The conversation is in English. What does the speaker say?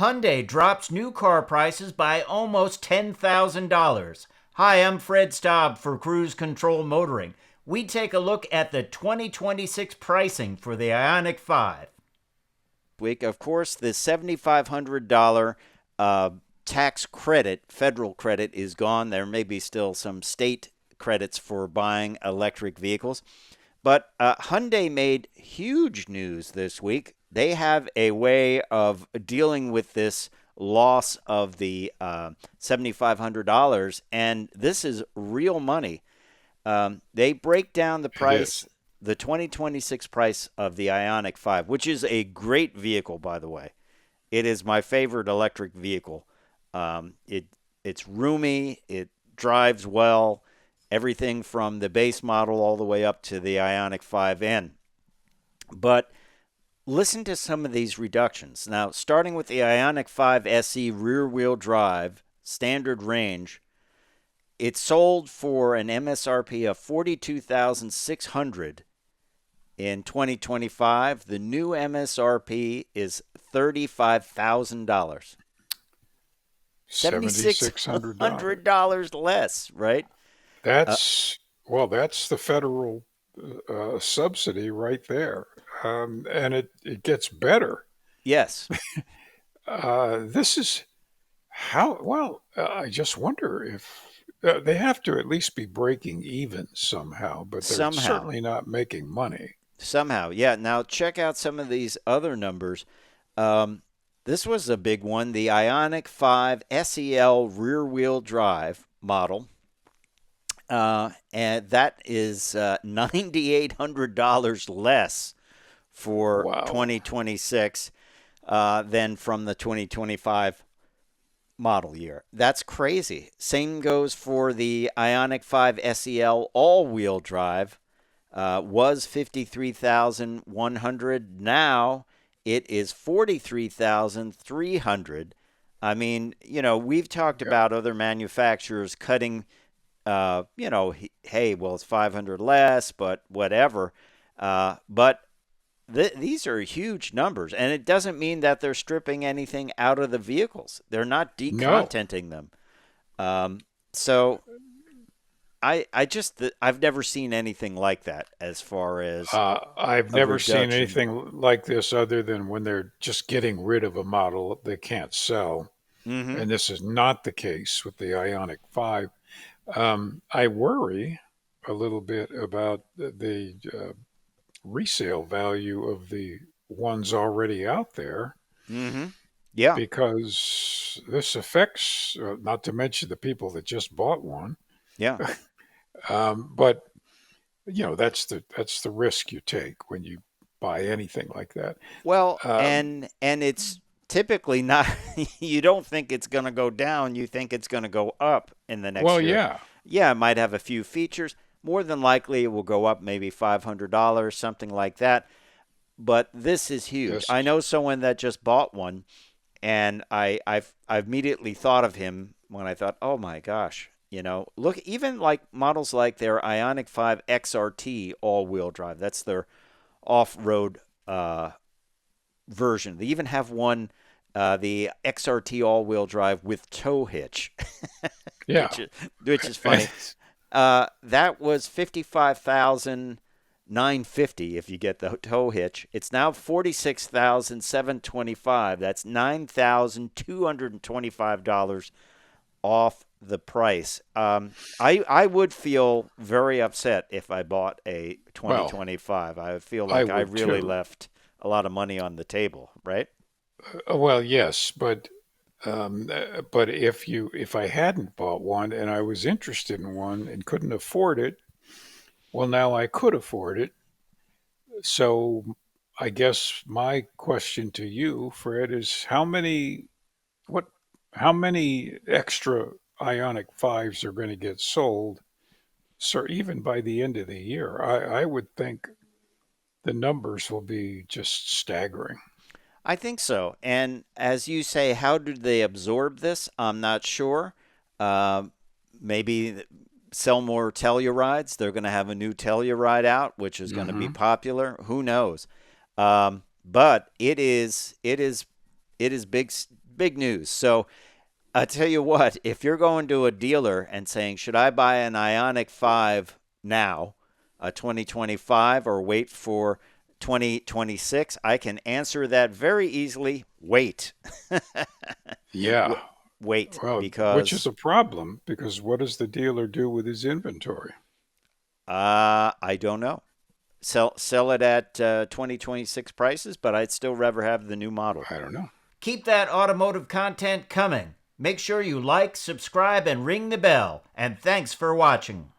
Hyundai drops new car prices by almost $10,000. Hi, I'm Fred Staab for Cruise Control Motoring. We take a look at the 2026 pricing for the IONIQ 5. Week, of course, the $7,500 tax credit, federal credit, is gone. There may be still some state credits for buying electric vehicles. But Hyundai made huge news this week. They have a way of dealing with this loss of the $7,500, and this is real money. They break down the price, the 2026 price of the IONIQ 5, which is a great vehicle, by the way. It is my favorite electric vehicle. It's roomy, it drives well. Everything from the base model all the way up to the IONIQ 5N. But listen to some of these reductions. Now, starting with the IONIQ 5 SE rear-wheel drive, standard range, it sold for an MSRP of $42,600 in 2025. The new MSRP is $35,000. $7,600 less, right? That's the federal subsidy right there, and it gets better. Yes. This is how well. I just wonder if they have to at least be breaking even somehow, but they're certainly not making money. Somehow, yeah. Now check out some of these other numbers. This was a big one. The IONIQ 5 SEL rear-wheel drive model. And that is $9,800 less for 2026 than from the 2025 model year. That's crazy. Same goes for the IONIQ 5 SEL all-wheel drive. Was $53,100. Now it is $43,300. I mean, we've talked about other manufacturers cutting. Hey, well, it's 500 less, but whatever. But these are huge numbers, and it doesn't mean that they're stripping anything out of the vehicles. They're not decontenting them. So I've never seen anything like that as far as I've never seen anything like this other than when they're just getting rid of a model they can't sell. Mm-hmm. And this is not the case with the IONIQ 5. I worry a little bit about the resale value of the ones already out there. Mm-hmm. Yeah. Because this affects, not to mention the people that just bought one. Yeah. But that's the risk you take when you buy anything like that. Well, and it's typically not. You don't think it's going to go down. You think it's going to go up in the next year. Well, yeah. Yeah, it might have a few features. More than likely, it will go up maybe $500, something like that. But this is huge. Yes. I know someone that just bought one, and I immediately thought of him when I thought, oh my gosh, look, even like models like their IONIQ 5 XRT all-wheel drive. That's their off-road version. They even have one, the XRT all-wheel drive with tow hitch. Yeah, which is funny. That was $55,950 if you get the tow hitch. It's now $46,725. That's $9,225 off the price. I would feel very upset if I bought a 2025. I would feel like I really left a lot of money on the table, right? Well, yes, but if I hadn't bought one and I was interested in one and couldn't afford it, well, now I could afford it. So I guess my question to you, Fred, is how many extra IONIQ 5s are going to get sold? So even by the end of the year, I would think the numbers will be just staggering. I think so. And as you say, how do they absorb this? I'm not sure. Maybe sell more Tellurides. They're going to have a new Telluride out, which is going to be popular. Who knows? But it is big big news. So I tell you what, if you're going to a dealer and saying, should I buy an IONIQ 5 now, a 2025, or wait for 2026, I can answer that very easily. Wait. Yeah. Wait, Well, because which is a problem, because what does the dealer do with his inventory? I don't know. Sell it at 2026 prices, but I'd still rather have the new model. I don't know. Keep that automotive content coming. Make sure you like, subscribe, and ring the bell. And thanks for watching.